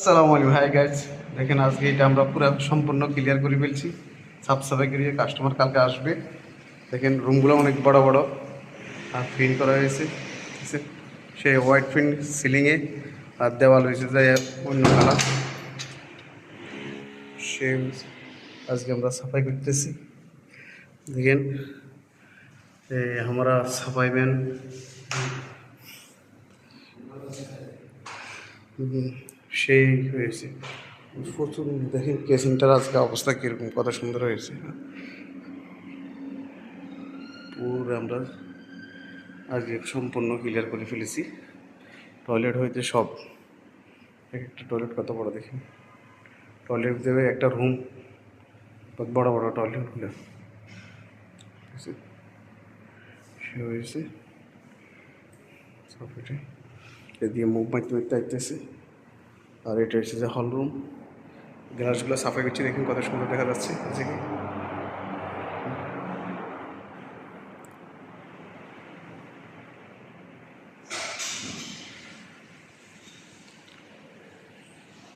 আসসালামু আলাইকুম, hi guys. দেখেন আজকে এটা আমরা পুরো সম্পূর্ণ ক্লিয়ার করে ফেলছি, সাফ সাফাই করে। কাস্টমার কালকে আসবে। দেখেন রুমগুলো অনেক বড় বড় আর প্রিন্ট করা হয়েছে, ঠিক আছে। সেই হোয়াইট প্রিন্ট সিলিংয়ে, আর দেওয়াল হয়েছে যে অন্য কালার। সে আজকে আমরা সাফাই করতেছি। দেখেন আমরা সাফাই ম্যান সেই হয়েছে প্রচুর। দেখেন কেসিংটার আজকে অবস্থা কীরকম, কত সুন্দর হয়েছে। পুরো আমরা আজকে সম্পূর্ণ ক্লিয়ার করে ফেলেছি। টয়লেট হইতে সব, এক একটা টয়লেট কত বড় দেখি। টয়লেট দেবে একটা রুম, বড় বড় টয়লেটগুলো সে হয়েছে সব। এটা এদিকে মুভ মারতে মারতে আইতেছে। আর এটা হচ্ছে যে হল রুম, গ্লাসগুলো সাফাই করছি, দেখুন কত সুন্দর দেখা যাচ্ছে।